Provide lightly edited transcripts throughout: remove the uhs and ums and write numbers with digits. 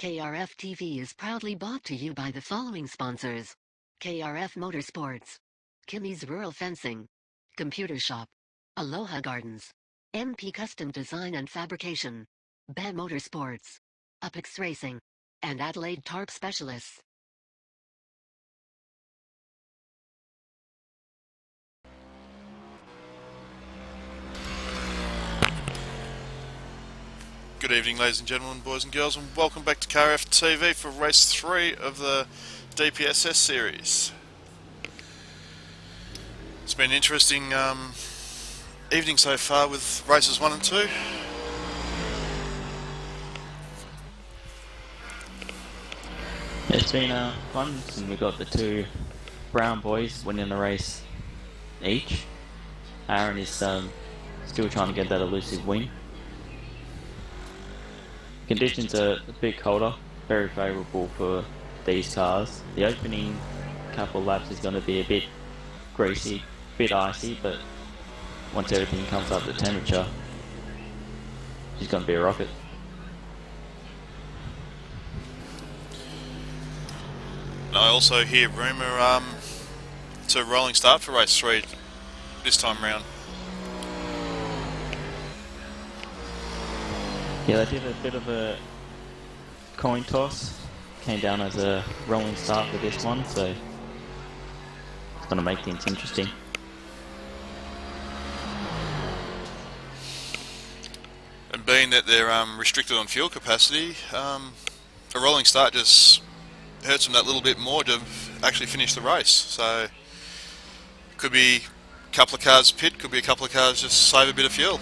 KRF TV is proudly brought to you by the following sponsors: KRF Motorsports, Kimmy's Rural Fencing, Computer Shop, Aloha Gardens, MP Custom Design and Fabrication, BAM Motorsports, Upix Racing, and Adelaide Tarp Specialists. Good evening, ladies and gentlemen, boys and girls, and welcome back to KRF TV for race 3 of the DPSS series. It's been an interesting evening so far with races 1 and 2. It's been fun, and we got the two brown boys winning the race each. Aaron is still trying to get that elusive win. Conditions are a bit colder, very favourable for these cars. The opening couple laps is going to be a bit greasy, a bit icy, but once everything comes up to temperature, it's going to be a rocket. And I also hear rumour it's a rolling start for race 3 this time round. Yeah, they did a bit of a coin toss. Came down as a rolling start for this one, so it's going to make things interesting. And being that they're restricted on fuel capacity, a rolling start just hurts them that little bit more to actually finish the race. So it could be a couple of cars pit, could be a couple of cars just save a bit of fuel.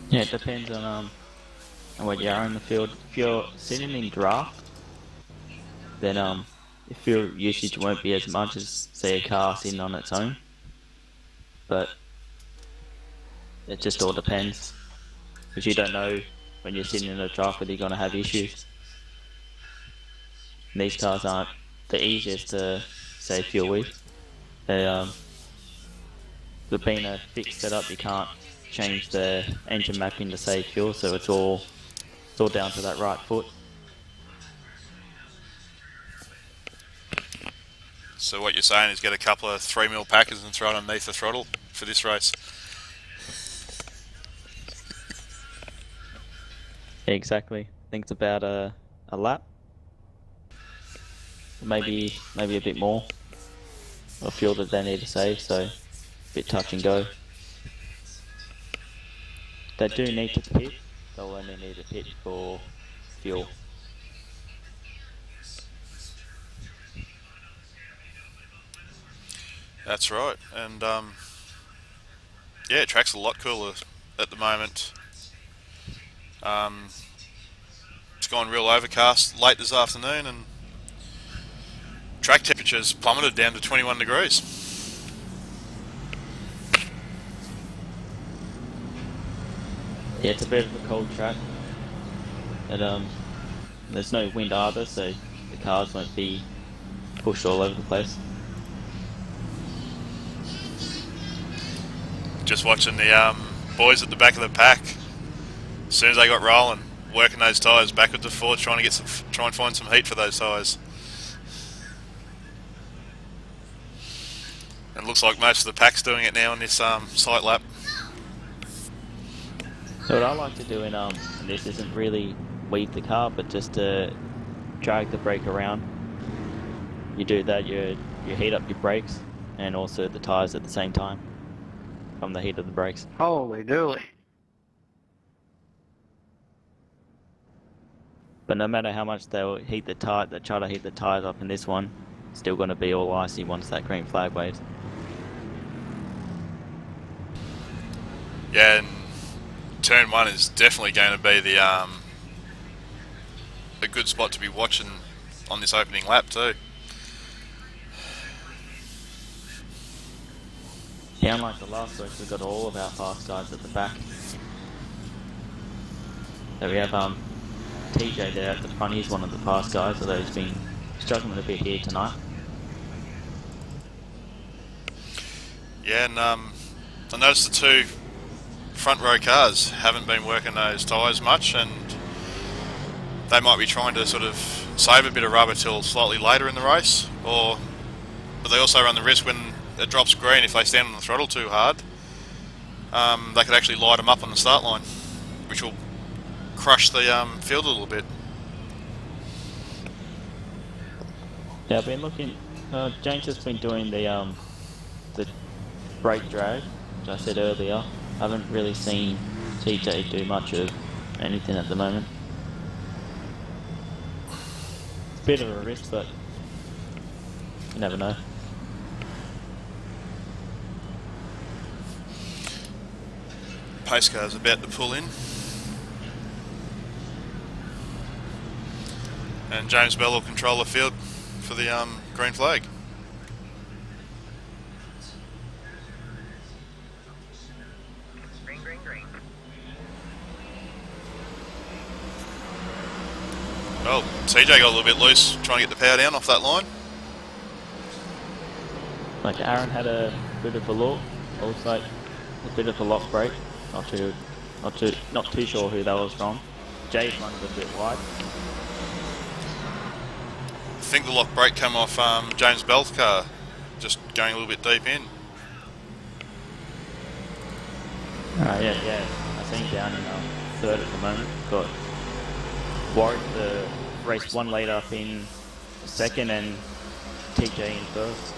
Yeah, it depends on what you are in the field. If you're sitting in draft, then your fuel usage won't be as much as, say, a car sitting on its own. But it just all depends, because you don't know when you're sitting in a draft whether you're going to have issues. And these cars aren't the easiest to save fuel with. They've been a fixed setup. You can't change the engine mapping to save fuel, so it's all down to that right foot. So what you're saying is get a couple of 3mm packers and throw it underneath the throttle for this race. Exactly. I think it's about a lap, maybe a bit more of fuel that they need to save. So a bit touch and go. They do need to pit. They'll only need to pit for fuel. That's right, and yeah, track's a lot cooler at the moment. It's gone real overcast late this afternoon, and track temperatures plummeted down to 21 degrees. Yeah, it's a bit of a cold track. And there's no wind either, so the cars won't be pushed all over the place. Just watching the boys at the back of the pack. As soon as they got rolling, working those tyres backwards and forwards, trying and find some heat for those tyres. And it looks like most of the pack's doing it now in this sight lap. So what I like to do in this isn't really weave the car, but just to drag the brake around. You do that, you heat up your brakes and also the tyres at the same time from the heat of the brakes. Holy dooly. But no matter how much they'll heat the tire, they try to heat the tyres up in this one, it's still going to be all icy once that green flag waves. Yeah, and turn 1 is definitely going to be the a good spot to be watching on this opening lap too. Yeah, unlike the last race, we've got all of our fast guys at the back. So we have TJ there at the front. He's one of the fast guys, although he's been struggling a bit here tonight. Yeah, and I noticed the two front row cars haven't been working those tyres much, and they might be trying to sort of save a bit of rubber till slightly later in the race, but they also run the risk when it drops green, if they stand on the throttle too hard, they could actually light them up on the start line, which will crush the field a little bit. Yeah, I've been looking. James has been doing the brake drag, which I said earlier. I haven't really seen TJ do much of anything at the moment. It's a bit of a risk, but you never know. Pace car's about to pull in, and James Bell will control the field for the green flag. Well, TJ got a little bit loose trying to get the power down off that line. Like Aaron had a bit of a look, also a bit of a lock break. Not too sure who that was from. Jay's one's a bit wide. I think the lock brake came off James Bell's car, just going a little bit deep in. Yeah. I think down in third at the moment. Got Warwick the race 1 late up in second and TJ in first.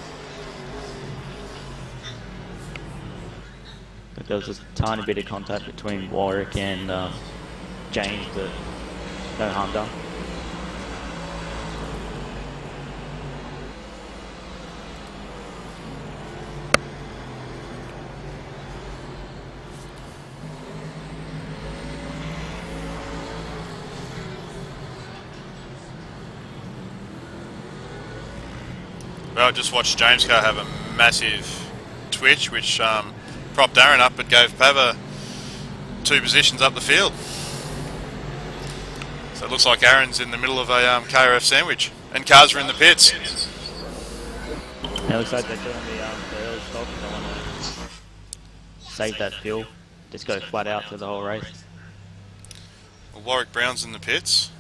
But there was a tiny bit of contact between Warwick and James, but no harm done. Well, I just watched James' car have a massive twitch, which propped Aaron up but gave Pava 2 positions up the field. So it looks like Aaron's in the middle of a KRF sandwich, and cars are in the pits. It looks like they're doing the early stop. They want to save that fuel, just go flat out for the whole race. Well, Warwick Brown's in the pits.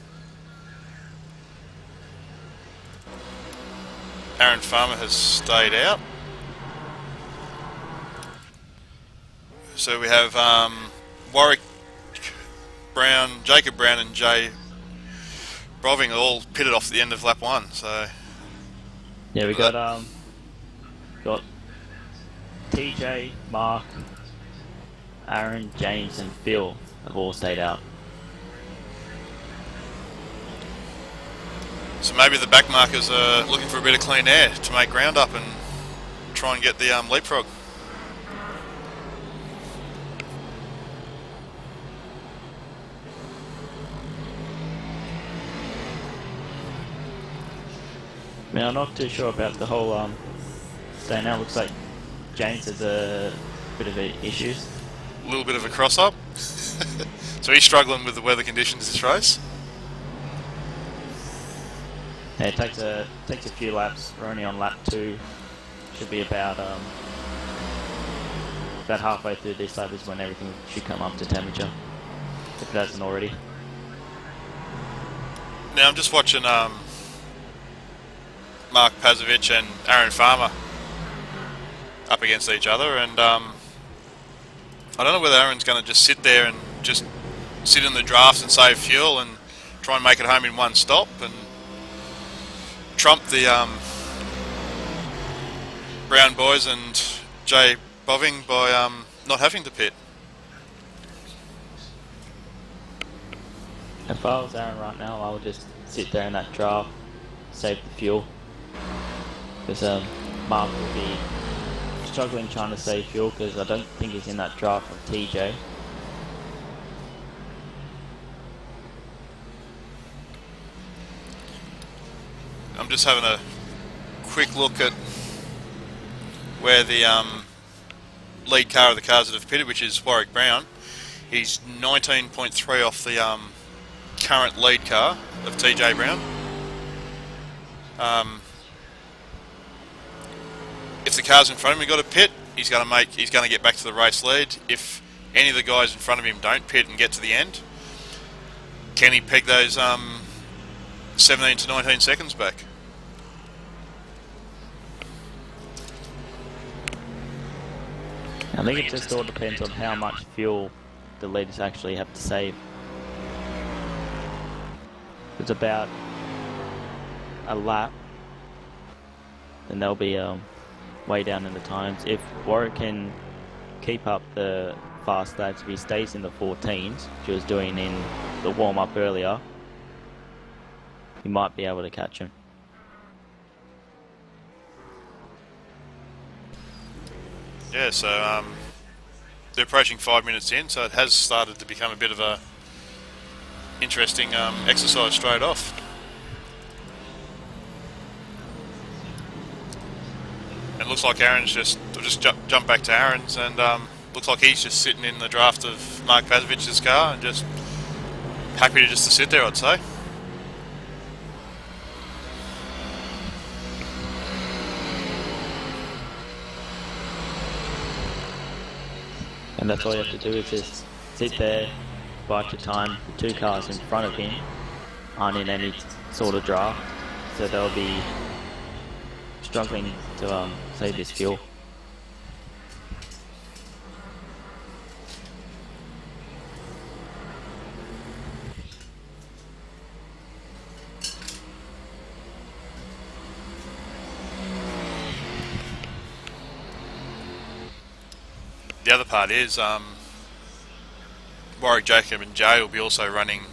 Aaron Farmer has stayed out. So we have Warwick Brown, Jacob Brown and Jay Broving all pitted off at the end of lap 1. So yeah, we got TJ, Mark, Aaron, James and Phil have all stayed out. So maybe the back markers are looking for a bit of clean air to make ground up and try and get the leapfrog. Now, I'm not too sure about the whole staying out. Looks like James has a bit of issues. A little bit of a cross-up. So he's struggling with the weather conditions this race. Yeah, it takes a few laps. We're only on lap 2. Should be about halfway through this lap is when everything should come up to temperature, if it hasn't already. Now I'm just watching Mark Pazovic and Aaron Farmer up against each other, and I don't know whether Aaron's going to just sit there and just sit in the drafts and save fuel and try and make it home in one stop and trump the Brown boys and Jay Boving by not having to pit. If I was Aaron right now, I would just sit there in that draft, save the fuel, because Mark will be struggling trying to save fuel because I don't think he's in that draft from TJ. I'm just having a quick look at where the lead car of the cars that have pitted, which is Warwick Brown. He's 19.3 off the current lead car of TJ Brown. If the car's in front of him got a pit, he's going to get back to the race lead. If any of the guys in front of him don't pit and get to the end, can he peg those 17 to 19 seconds back? I think it just all depends on how much fuel the leaders actually have to save. If it's about a lap, then they'll be way down in the times. If Warwick can keep up the fast laps, if he stays in the 14s, which he was doing in the warm-up earlier, he might be able to catch him. Yeah, so they're approaching 5 minutes in, so it has started to become a bit of a interesting exercise straight off. And looks like Aaron's we'll just jump back to Aaron's, and looks like he's just sitting in the draft of Mark Pazovic's car and just happy to just to sit there, I'd say. And that's all you have to do is just sit there, bite your time. The two cars in front of him aren't in any sort of draft, so they'll be struggling to save this fuel. The other part is Warwick, Jacob and Jay will be also running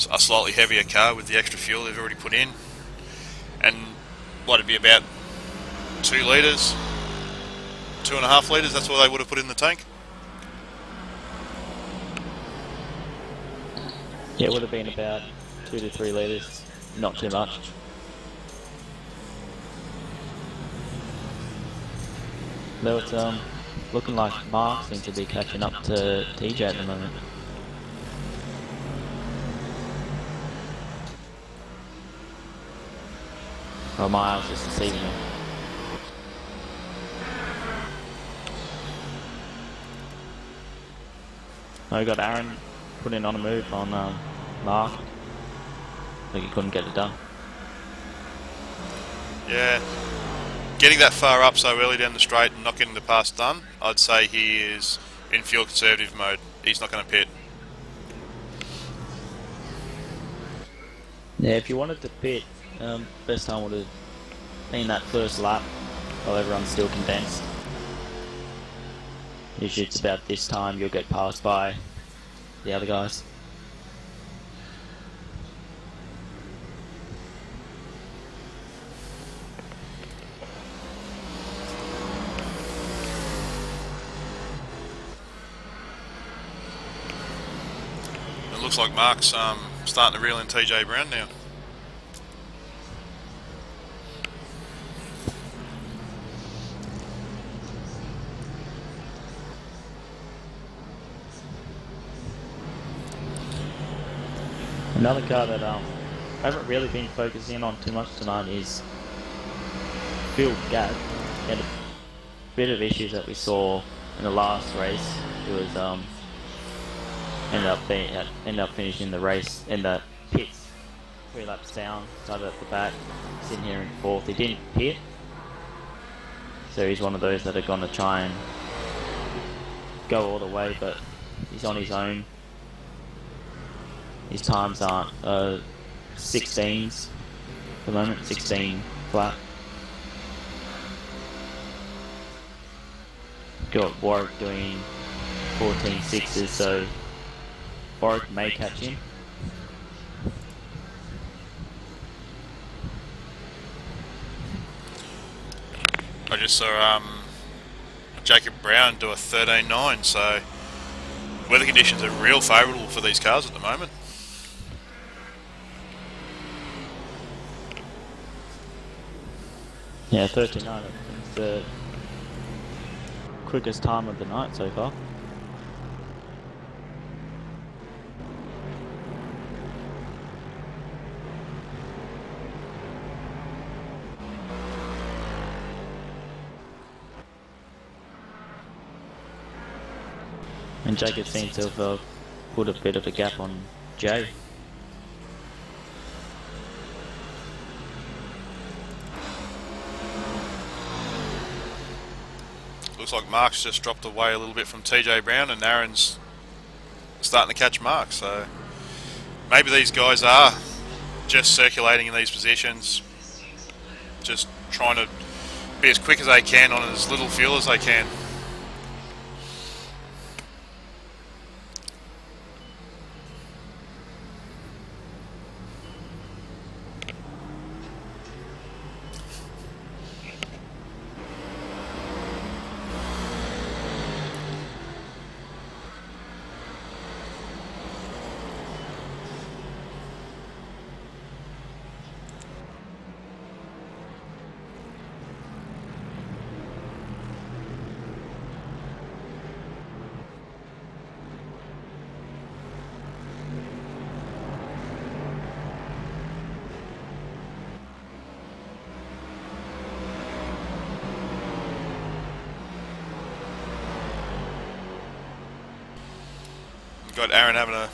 a slightly heavier car with the extra fuel they've already put in, and what it'd be about 2 litres, 2.5 litres, that's what they would have put in the tank. Yeah, it would have been about 2 to 3 litres, not too much. Though it's looking like Mark seems to be catching up to TJ at the moment. Oh, my eyes just deceiving me. Oh, we got Aaron putting on a move on Mark. I think he couldn't get it done. Yeah, getting that far up so early down the straight and not getting the pass done, I'd say he is in fuel conservative mode. He's not going to pit. Yeah, if you wanted to pit, best time would have been that first lap while everyone's still condensed. Usually it's about this time you'll get passed by the other guys. It looks like Mark's starting to reel in TJ Brown now. Another car that I haven't really been focusing on too much tonight is Phil Gadd. He had a bit of issues that we saw in the last race. It was ended up finishing the race in the pits 3 laps down, started at the back, sitting here in 4th. He didn't pit, so he's one of those that are going to try and go all the way, but he's on his own. His times aren't 16s at the moment, 16 flat. Got Warwick doing 14 sixes, so Warwick may catch him. I just saw Jacob Brown do a 13.9, so weather conditions are real favourable for these cars at the moment. Yeah, 13.9, I think it's the quickest time of the night so far. And Jacob seems to have put a bit of a gap on Jay. Looks like Mark's just dropped away a little bit from TJ Brown, and Aaron's starting to catch Mark. So maybe these guys are just circulating in these positions, just trying to be as quick as they can on as little fuel as they can. Got Aaron having to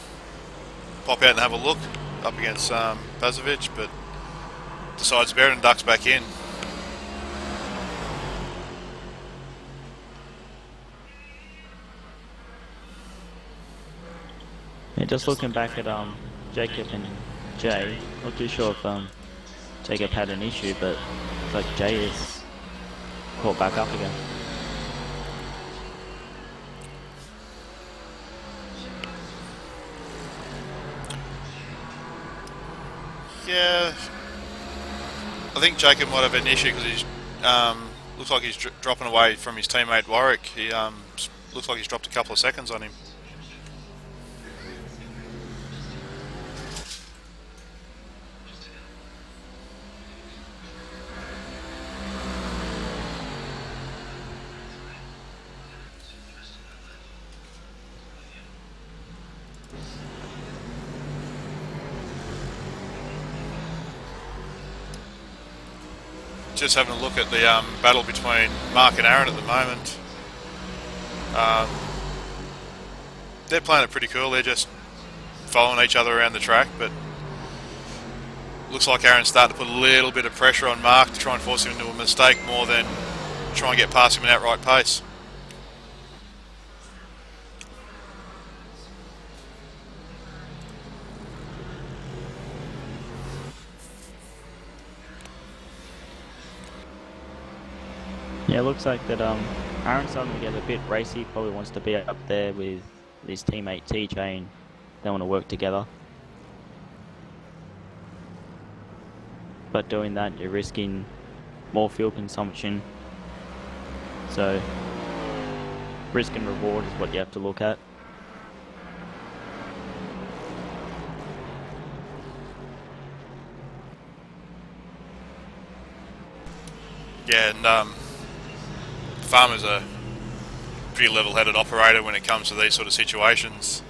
pop out and have a look up against Bazovic, but decides better and ducks back in. Yeah, just looking back at Jacob and Jay, not too sure if Jacob had an issue, but it's like Jay is caught back up again. Yeah, I think Jacob might have an issue because he's looks like he's dropping away from his teammate Warwick. He looks like he's dropped a couple of seconds on him. Just having a look at the battle between Mark and Aaron at the moment. They're playing it pretty cool. They're just following each other around the track, but looks like Aaron's starting to put a little bit of pressure on Mark to try and force him into a mistake more than try and get past him at outright pace. Yeah, it looks like that Aaron's starting to get a bit racy, probably wants to be up there with his teammate TJ and they want to work together. But doing that, you're risking more fuel consumption. So, risk and reward is what you have to look at. Yeah, and Farmer's a pretty level-headed operator when it comes to these sort of situations.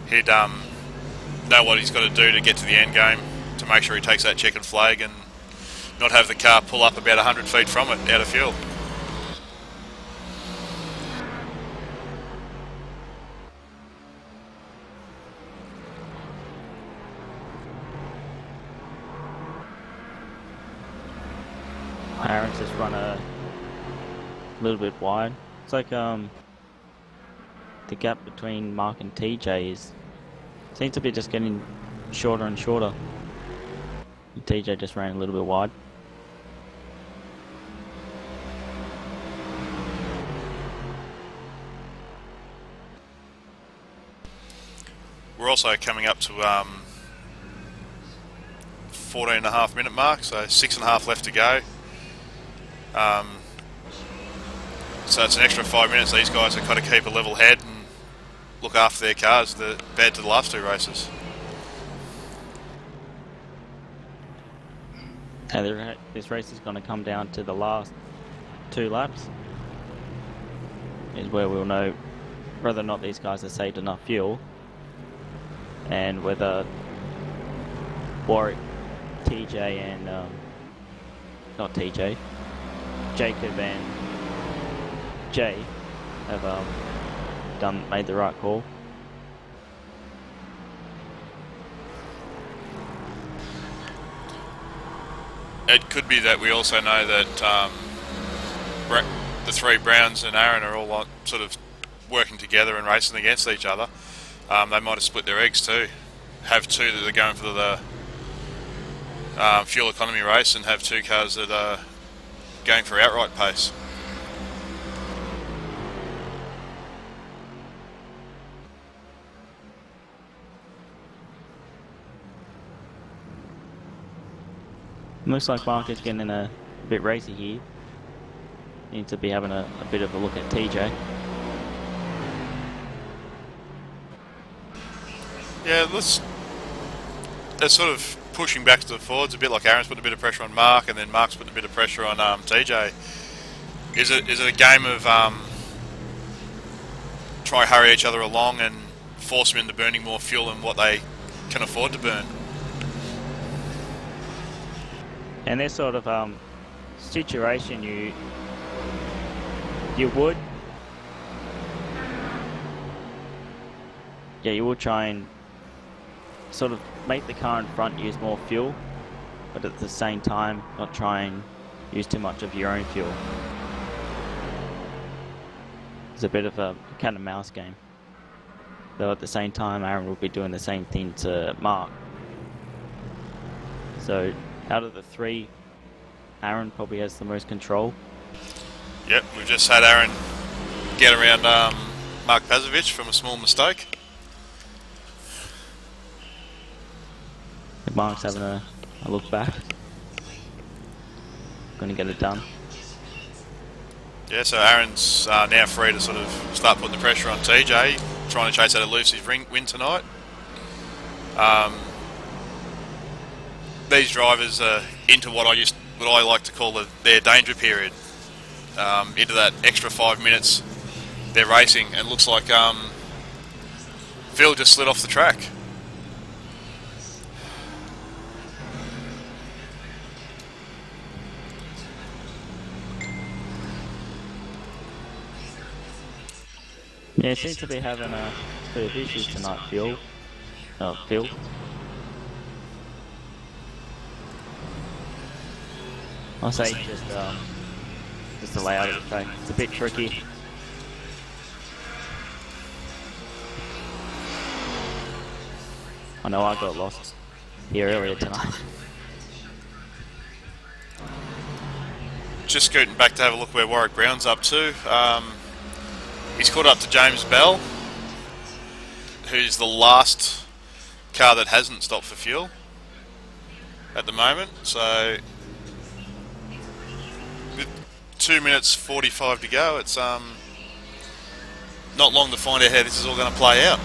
He'd know what he's got to do to get to the end game to make sure he takes that checkered flag and not have the car pull up about 100 feet from it out of fuel. Aaron's just run a little bit wide. It's like the gap between Mark and TJ seems to be just getting shorter and shorter. And TJ just ran a little bit wide. We're also coming up to 14.5 minute mark, so 6.5 left to go. So it's an extra 5 minutes. These guys have got to keep a level head and look after their cars compared to the last two races. And this race is going to come down to the last 2 laps. Is where we'll know whether or not these guys have saved enough fuel and whether Warwick, TJ and not TJ, Jacob and Jay have made the right call. It could be that we also know that the three Browns and Aaron are all sort of working together and racing against each other. They might have split their eggs too. Have two that are going for the fuel economy race and have two cars that are going for outright pace. Looks like Mark is getting a bit racy here. Need to be having a bit of a look at TJ. Yeah, they're sort of pushing back to the forwards a bit, like Aaron's putting a bit of pressure on Mark, and then Mark's putting a bit of pressure on TJ. Is it a game of try hurry each other along and force them into burning more fuel than what they can afford to burn? And this sort of situation, you would try and sort of make the car in front use more fuel, but at the same time not try and use too much of your own fuel. It's a bit of a cat and mouse game, though at the same time Aaron will be doing the same thing to Mark. So out of the three, Aaron probably has the most control. Yep, we've just had Aaron get around Mark Pazovic from a small mistake. Mark's having a look back. Going to get it done. Yeah, so Aaron's now free to sort of start putting the pressure on TJ, trying to chase out a Lucy's win tonight. These drivers are into what I like to call their danger period. Into that extra 5 minutes, they're racing, and looks like Phil just slid off the track. Yeah, seems to be having a bit of issues tonight, Phil. I'll say just the layout of the track. It's a bit tricky. I know I got lost here earlier tonight. Just scooting back to have a look where Warwick Brown's up to. He's caught up to James Bell, who's the last car that hasn't stopped for fuel at the moment. So, with 2 minutes 45 to go, it's not long to find out how this is all going to play out.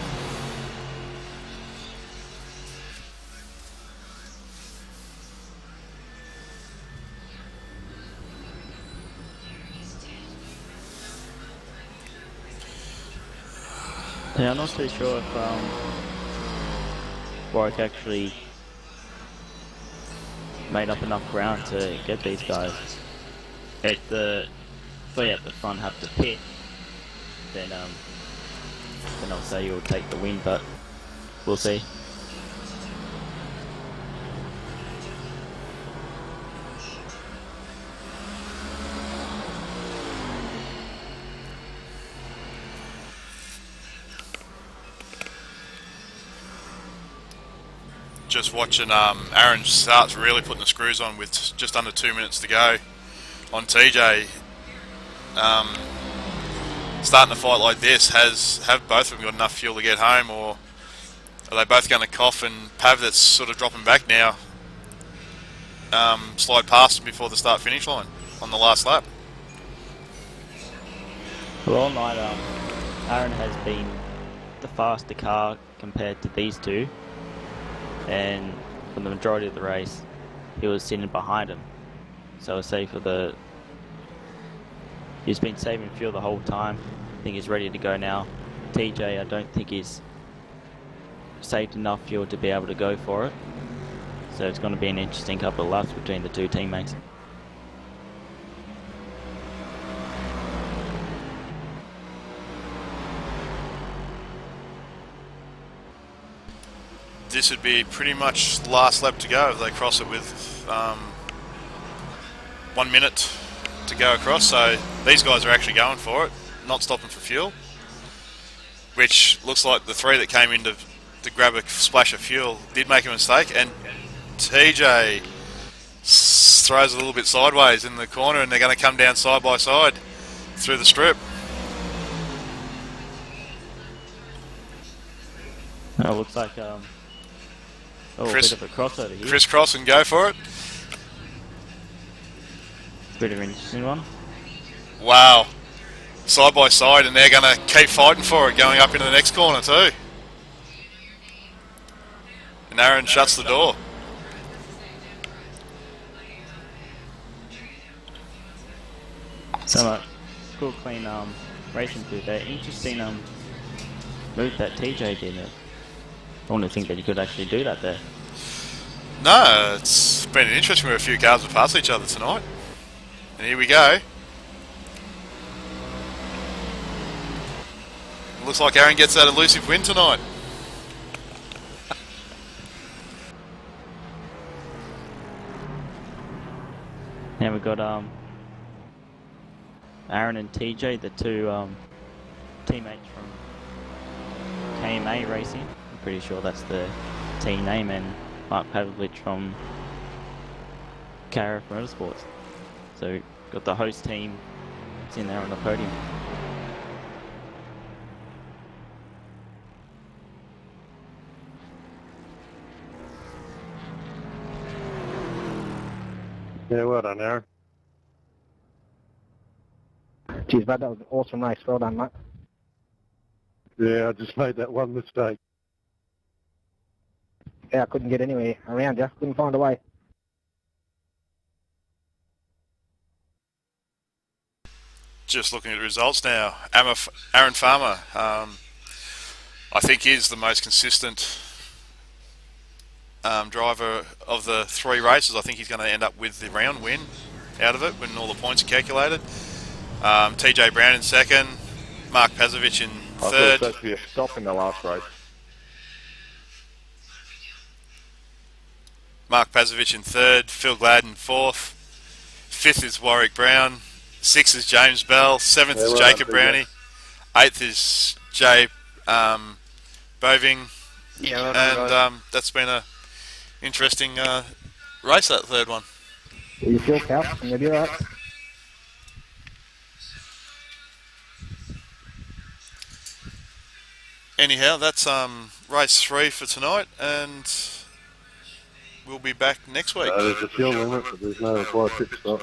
Yeah, I'm not too sure if Warwick actually made up enough ground to get these guys. If the three at the front have to pit, then I'll say you'll take the win, but we'll see. Just watching Aaron starts really putting the screws on with just under 2 minutes to go on TJ. Starting a fight like this, have both of them got enough fuel to get home, or are they both going to cough and Pav, that's sort of dropping back now, slide past them before the start finish line on the last lap? Well, all night Aaron has been the faster car compared to these two, and for the majority of the race he was sitting behind him. So I say he's been saving fuel the whole time. I think he's ready to go now. TJ, I don't think he's saved enough fuel to be able to go for it. So it's going to be an interesting couple of laps between the two teammates. this would be pretty much the last lap to go if they cross it with 1 minute to go across. So these guys are actually going for it, not stopping for fuel, which looks like the three that came in to grab a splash of fuel did make a mistake, and TJ throws a little bit sideways in the corner, and they're going to come down side by side through the strip. It looks like a bit of a crossover here. Crisscross and go for it. Bit of an interesting one. Wow. Side by side, and they're going to keep fighting for it going up into the next corner too. And Aaron shuts the door. So cool, clean racing through there. Interesting move that TJ did. I wouldn't think that you could actually do that there. No, it's been interesting where a few cars have passed each other tonight. And here we go. Looks like Aaron gets that elusive win tonight. Now we've got Aaron and TJ, the two teammates from KMA Racing. I'm pretty sure that's the team name, and Mark Pavlovich from KRF Motorsports. So got the host team in there on the podium. Yeah, well done, Aaron. Geez, mate, that was an awesome race. Well done, mate. Yeah, I just made that one mistake. Yeah, I couldn't get anywhere around you. Couldn't find a way. Just looking at the results now. Aaron Farmer, I think, is the most consistent driver of the three races. I think he's going to end up with the round win out of it when all the points are calculated. TJ Brown in second, Mark Pazovich in third. I thought it was supposed to be a stop in the last race. Mark Pazovich in third, Phil Gladden fourth, fifth is Warwick Brown, sixth is James Bell, seventh is Jacob Brownie, eighth is Jay Boving, and that's been a interesting race, that third one. You feel Cal? And you'll be all right. Anyhow, that's race 3 for tonight, and we'll be back next week. There's a fuel limit, but there's no required pit stop.